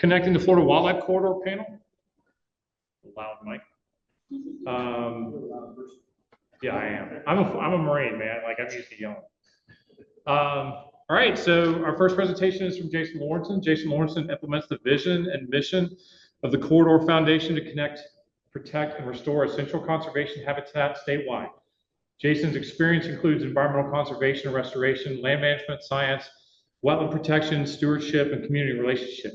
connecting the Florida Wildlife Corridor panel. Loud mic. Yeah, I am. I'm a Marine, man. Like, I'm used to yelling. All right, so our first presentation is from Jason Lauritsen. Jason Lauritsen implements the vision and mission of the Corridor Foundation to connect, protect, and restore essential conservation habitat statewide. Jason's experience includes environmental conservation and restoration, land management, science, wetland protection, stewardship, and community relationship.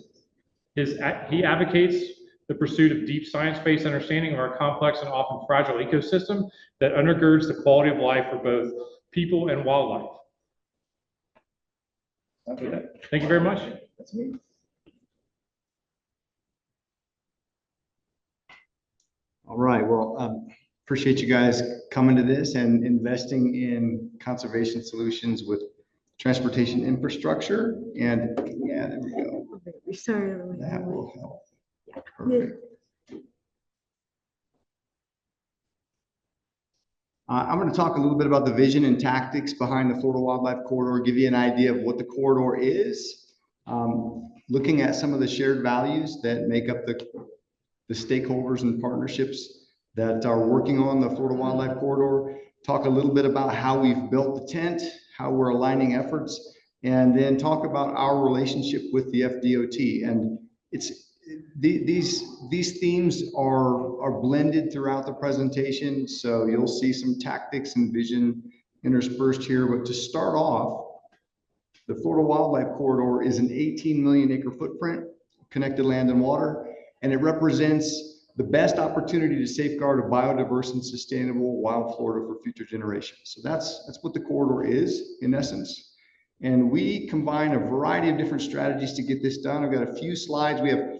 He advocates the pursuit of deep science-based understanding of our complex and often fragile ecosystem that undergirds the quality of life for both people and wildlife. Okay. Thank you very much. That's me. All right, well, appreciate you guys coming to this and investing in conservation solutions with transportation infrastructure. And yeah, there we go. That will help. Perfect. I'm going to talk a little bit about the vision and tactics behind the Florida Wildlife Corridor, give you an idea of what the corridor is, looking at some of the shared values that make up the stakeholders and partnerships that are working on the Florida Wildlife Corridor, talk a little bit about how we've built the tent, how we're aligning efforts, and then talk about our relationship with the FDOT. And these themes are blended throughout the presentation, so you'll see some tactics and vision interspersed here. But to start off, the Florida Wildlife Corridor is an 18 million acre footprint, connected land and water, and it represents the best opportunity to safeguard a biodiverse and sustainable wild Florida for future generations. So that's what the corridor is in essence. And we combine a variety of different strategies to get this done. I've got a few slides. We have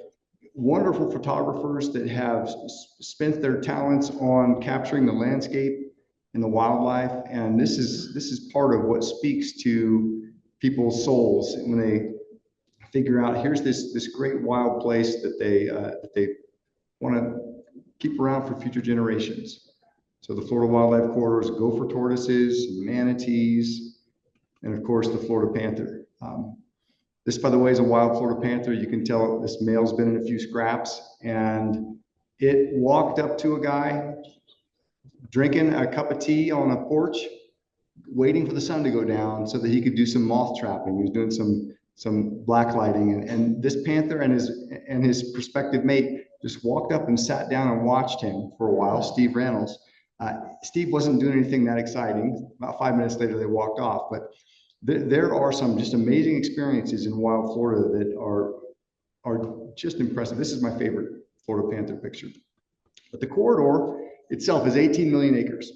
wonderful photographers that have spent their talents on capturing the landscape and the wildlife. And this is part of what speaks to people's souls when they figure out here's this great wild place that they want to keep around for future generations. So the Florida Wildlife Corridor is gopher tortoises, manatees, and of course the Florida panther. This, by the way, is a wild Florida panther. You can tell this male's been in a few scraps, and it walked up to a guy drinking a cup of tea on a porch, waiting for the sun to go down so that he could do some moth trapping. He was doing some black lighting, and this panther and his prospective mate just walked up and sat down and watched him for a while. Steve Reynolds. Steve wasn't doing anything that exciting. About 5 minutes later, they walked off. But there are some just amazing experiences in wild Florida that are just impressive. This is my favorite Florida panther picture. But the corridor itself is 18 million acres.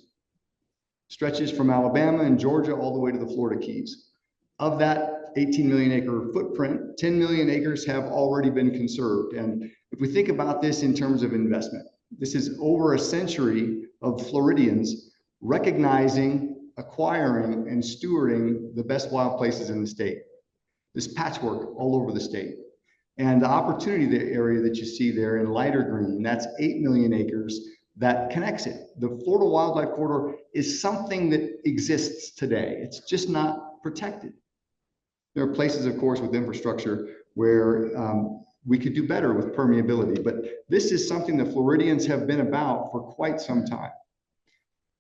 Stretches from Alabama and Georgia all the way to the Florida Keys. Of that 18 million acre footprint, 10 million acres have already been conserved. And if we think about this in terms of investment, this is over a century of Floridians recognizing, acquiring, and stewarding the best wild places in the state. This patchwork all over the state. And the opportunity area that you see there in lighter green, that's 8 million acres that connects it. The Florida Wildlife Corridor is something that exists today. It's just not protected. There are places, of course, with infrastructure where we could do better with permeability, but this is something that Floridians have been about for quite some time.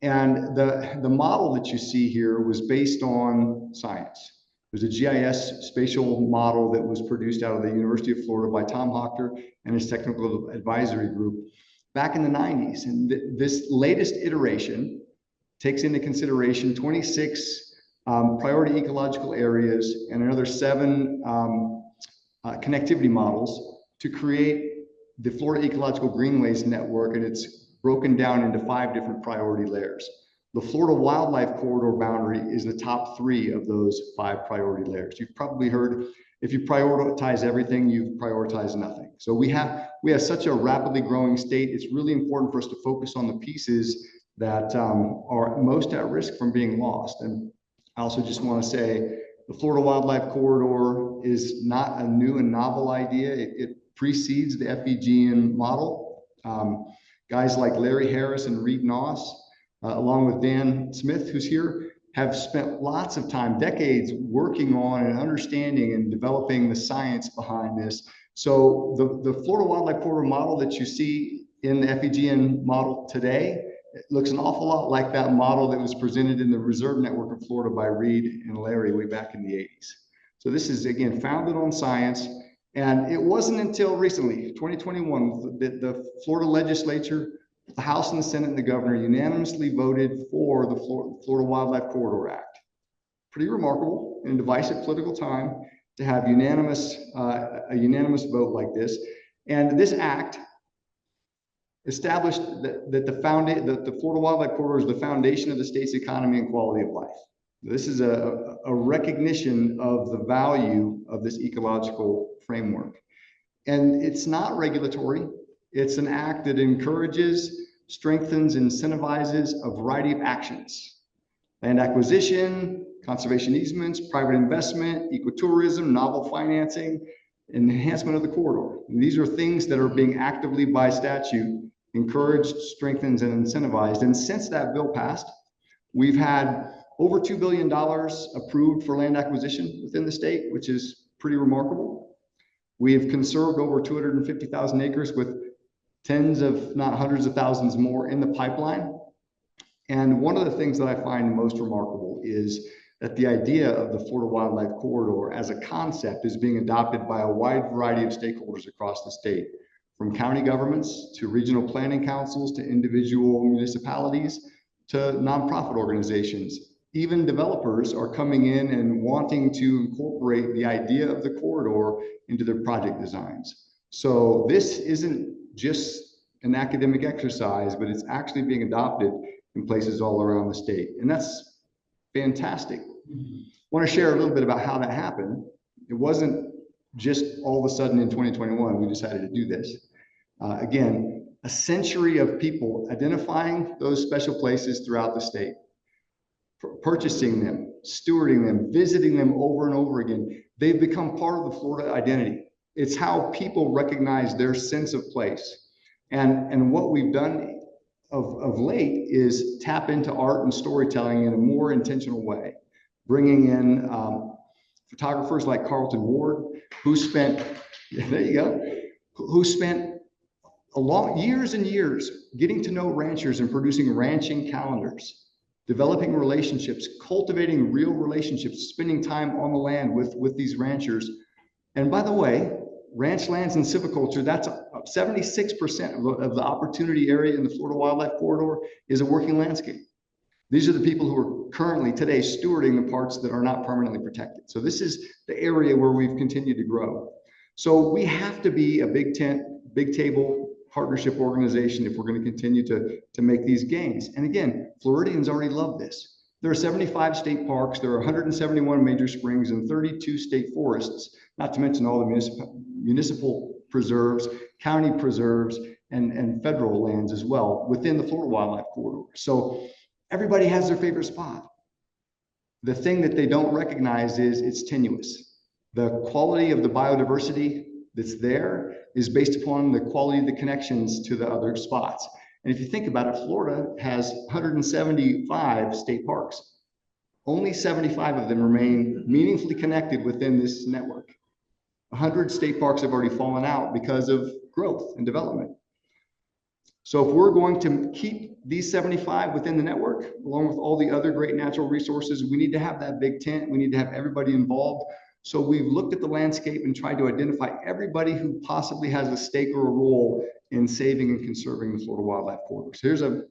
And the model that you see here was based on science. There's a GIS spatial model that was produced out of the University of Florida by Tom Hochter and his technical advisory group back in the 90s. And this latest iteration takes into consideration 26 priority ecological areas and another 7 connectivity models to create the Florida Ecological Greenways Network, and it's broken down into 5 different priority layers. The Florida Wildlife Corridor boundary is the top 3 of those 5 priority layers. You've probably heard, if you prioritize everything, you've prioritized nothing. So we have such a rapidly growing state. It's really important for us to focus on the pieces that are most at risk from being lost. And I also just want to say the Florida Wildlife Corridor is not a new and novel idea. It precedes the FEGN model. Guys like Larry Harris and Reed Noss, along with Dan Smith, who's here, have spent lots of time, decades, working on and understanding and developing the science behind this So the Florida Wildlife Corridor model that you see in the FEGN model today, it looks an awful lot like that model that was presented in the Reserve Network of Florida by Reed and Larry way back in the 80s. So this is, again, founded on science. And it wasn't until recently, 2021, that the Florida legislature, the House and the Senate and the governor unanimously voted for the Florida Wildlife Corridor Act. Pretty remarkable in a divisive political time to have a unanimous vote like this. And this act established that the Florida Wildlife Corridor is the foundation of the state's economy and quality of life. This is a recognition of the value of this ecological framework. And it's not regulatory. It's an act that encourages, strengthens, incentivizes a variety of actions: land acquisition, conservation easements, private investment, ecotourism, novel financing, enhancement of the corridor. And these are things that are being actively by statute encouraged, strengthened, and incentivized. And since that bill passed, we've had over $2 billion approved for land acquisition within the state, which is pretty remarkable. We have conserved over 250,000 acres with tens of, not hundreds of thousands more in the pipeline. And one of the things that I find most remarkable is that the idea of the Florida Wildlife Corridor as a concept is being adopted by a wide variety of stakeholders across the state, from county governments to regional planning councils to individual municipalities to nonprofit organizations. Even developers are coming in and wanting to incorporate the idea of the corridor into their project designs. So this isn't just an academic exercise, but it's actually being adopted in places all around the state. And that's fantastic. I want to share a little bit about how that happened. It wasn't just all of a sudden in 2021 we decided to do this. Again, a century of people identifying those special places throughout the state, purchasing them, stewarding them, visiting them over and over again. They've become part of the Florida identity. It's how people recognize their sense of place. And what we've done of late is tap into art and storytelling in a more intentional way, bringing in photographers like Carlton Ward, who spent, there you go, who spent years and years getting to know ranchers and producing ranching calendars, developing relationships, cultivating real relationships, spending time on the land with these ranchers. And by the way, ranch lands and silviculture, that's 76% of the opportunity area in the Florida Wildlife Corridor is a working landscape. These are the people who are currently today stewarding the parts that are not permanently protected. So this is the area where we've continued to grow. So we have to be a big tent, big table partnership organization if we're going to continue to make these gains. And again, Floridians already love this. There are 75 state parks, there are 171 major springs and 32 state forests, not to mention all the municipal preserves, county preserves, and federal lands as well within the Florida Wildlife Corridor. So everybody has their favorite spot. The thing that they don't recognize is it's tenuous. The quality of the biodiversity that's there is based upon the quality of the connections to the other spots. And if you think about it, Florida has 175 state parks. Only 75 of them remain meaningfully connected within this network. 100 state parks have already fallen out because of growth and development. So if we're going to keep these 75 within the network, along with all the other great natural resources, we need to have that big tent. We need to have everybody involved. So we've looked at the landscape and tried to identify everybody who possibly has a stake or a role in saving and conserving the Florida Wildlife Corridor. So here's a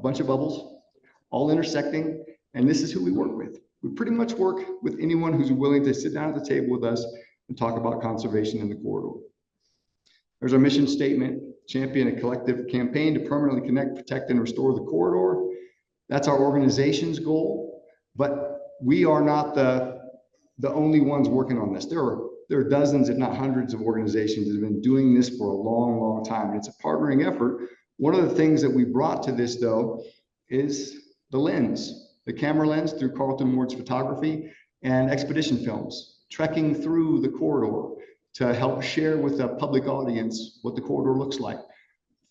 bunch of bubbles, all intersecting, and this is who we work with. We pretty much work with anyone who's willing to sit down at the table with us and talk about conservation in the corridor. There's our mission statement: champion a collective campaign to permanently connect, protect, and restore the corridor. That's our organization's goal, but we are not the only ones working on this. There are dozens, if not hundreds, of organizations that have been doing this for a long, long time. And it's a partnering effort. One of the things that we brought to this, though, is the lens, the camera lens through Carlton Ward's photography and expedition films, trekking through the corridor to help share with the public audience what the corridor looks like,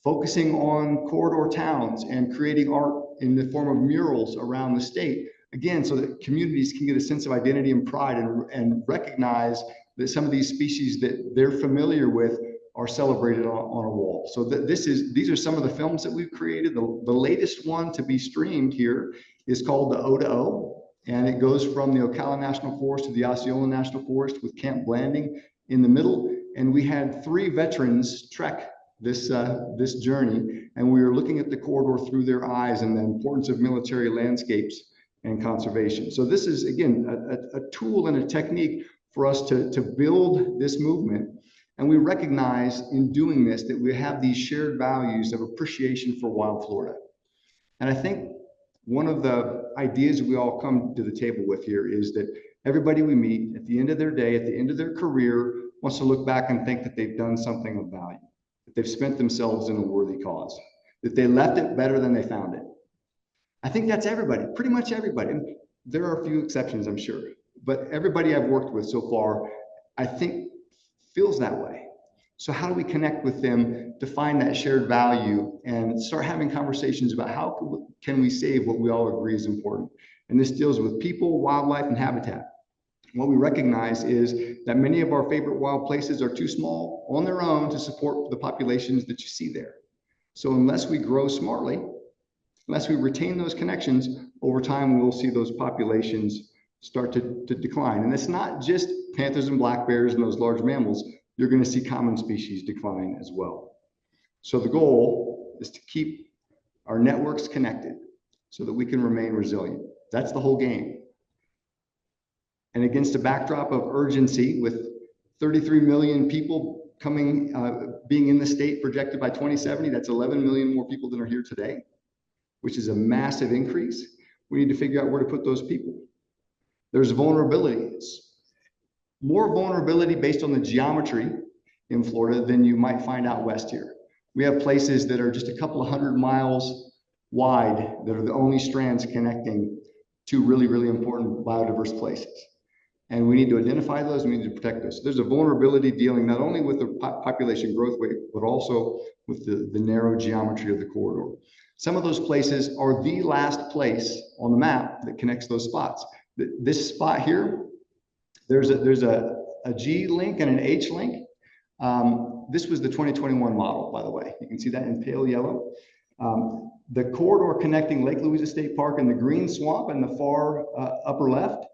focusing on corridor towns and creating art in the form of murals around the state. Again, so that communities can get a sense of identity and pride and recognize that some of these species that they're familiar with are celebrated on a wall. So these are some of the films that we've created. The latest one to be streamed here is called the O to O, and it goes from the Ocala National Forest to the Osceola National Forest with Camp Blanding in the middle. And we had 3 veterans trek this journey, and we were looking at the corridor through their eyes and the importance of military landscapes and conservation. So this is, again, a tool and a technique for us to build this movement. And we recognize in doing this that we have these shared values of appreciation for wild Florida. And I think one of the ideas we all come to the table with here is that everybody we meet at the end of their day, at the end of their career, wants to look back and think that they've done something of value, that they've spent themselves in a worthy cause, that they left it better than they found it. I think that's everybody, pretty much everybody. And there are a few exceptions, I'm sure, but everybody I've worked with so far, I think, feels that way. So how do we connect with them to find that shared value and start having conversations about how can we save what we all agree is important? And this deals with people, wildlife, and habitat. What we recognize is that many of our favorite wild places are too small on their own to support the populations that you see there. So unless we grow smartly, unless we retain those connections, over time, we'll see those populations start to decline. And it's not just panthers and black bears and those large mammals. You're going to see common species decline as well. So the goal is to keep our networks connected so that we can remain resilient. That's the whole game. And against a backdrop of urgency, with 33 million people coming, being in the state projected by 2070, that's 11 million more people than are here today, which is a massive increase. We need to figure out where to put those people. There's vulnerabilities. More vulnerability based on the geometry in Florida than you might find out west here. We have places that are just a couple of 100 miles wide that are the only strands connecting two really, really important biodiverse places. And we need to identify those, and we need to protect those. So there's a vulnerability dealing not only with the population growth rate, but also with the narrow geometry of the corridor. Some of those places are the last place on the map that connects those spots. This spot here, there's a G link and an H link. This was the 2021 model, by the way. You can see that in pale yellow. The corridor connecting Lake Louisa State Park and the Green Swamp in the far upper left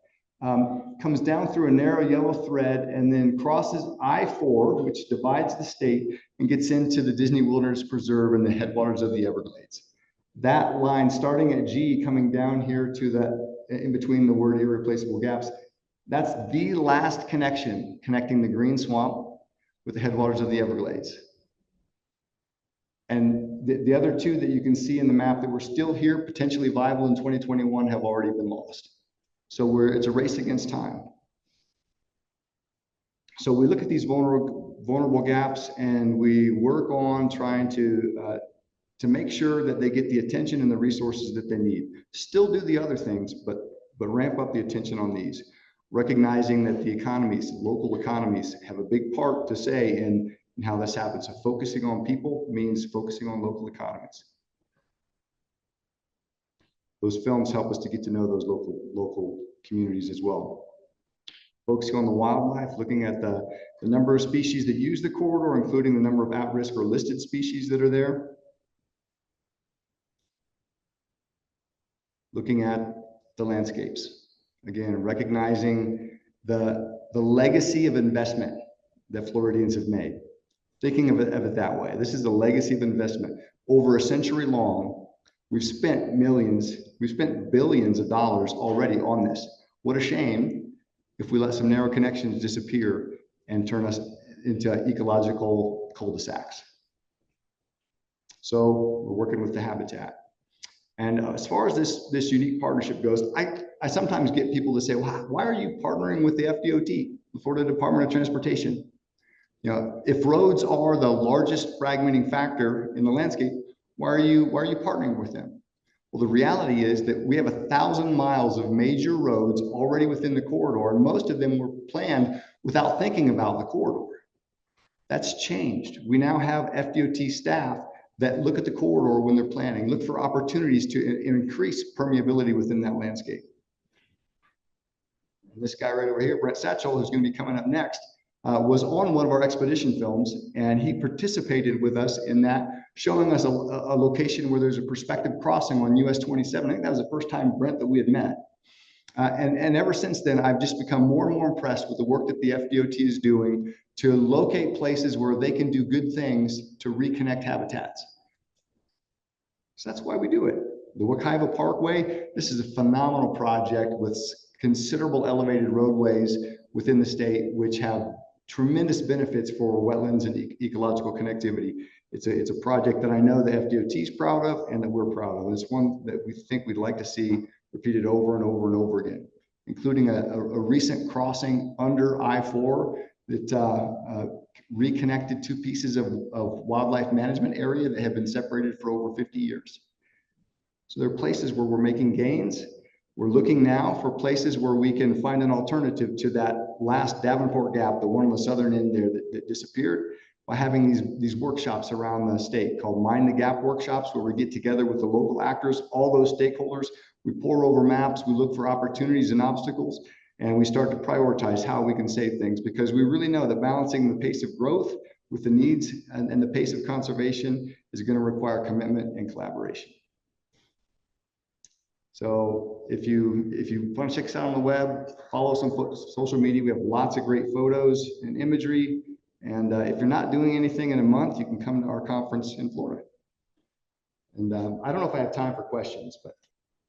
comes down through a narrow yellow thread and then crosses I-4, which divides the state, and gets into the Disney Wilderness Preserve and the headwaters of the Everglades. That line starting at G coming down here to the, in between the word irreplaceable gaps, that's the last connection connecting the Green Swamp with the headwaters of the Everglades. And the other two that you can see in the map that were still here, potentially viable in 2021, have already been lost. So it's a race against time. So we look at these vulnerable gaps and we work on trying to make sure that they get the attention and the resources that they need. Still do the other things, but ramp up the attention on these. Recognizing that the economies, local economies, have a big part to say in how this happens. So focusing on people means focusing on local economies. Those films help us to get to know those local communities as well. Focusing on the wildlife, looking at the number of species that use the corridor, including the number of at-risk or listed species that are there. Looking at the landscapes. Again, recognizing the legacy of investment that Floridians have made. Thinking of it that way. This is the legacy of investment. Over a century long, we've spent millions, we've spent billions of dollars already on this. What a shame if we let some narrow connections disappear and turn us into ecological cul-de-sacs. So we're working with the habitat. And as far as this unique partnership goes, I sometimes get people to say, well, why are you partnering with the FDOT, the Florida Department of Transportation? You know, if roads are the largest fragmenting factor in the landscape, why are you partnering with them? Well, the reality is that we have 1,000 miles of major roads already within the corridor, and most of them were planned without thinking about the corridor. That's changed. We now have FDOT staff that look at the corridor when they're planning, look for opportunities to increase permeability within that landscape. And this guy right over here, Brent Satchel, who's going to be coming up next, was on one of our expedition films, and he participated with us in that, showing us a location where there's a prospective crossing on US 27. I think that was the first time, Brent, that we had met. And ever since then, I've just become more and more impressed with the work that the FDOT is doing to locate places where they can do good things to reconnect habitats. So that's why we do it. The Wekiva Parkway, this is a phenomenal project with considerable elevated roadways within the state, which have tremendous benefits for wetlands and ecological connectivity. It's a project that I know the FDOT is proud of and that we're proud of. It's one that we think we'd like to see repeated over and over and over again, including a recent crossing under I-4 that reconnected two pieces of wildlife management area that have been separated for over 50 years. So there are places where we're making gains. We're looking now for places where we can find an alternative to that last Davenport Gap, the one on the southern end there that disappeared, by having these workshops around the state called Mind the Gap workshops, where we get together with the local actors, all those stakeholders. We pore over maps, we look for opportunities and obstacles, and we start to prioritize how we can save things, because we really know that balancing the pace of growth with the needs and the pace of conservation is going to require commitment and collaboration. So if you want to check us out on the web, follow us on social media. We have lots of great photos and imagery. And if you're not doing anything in a month, you can come to our conference in Florida. And I don't know if I have time for questions, but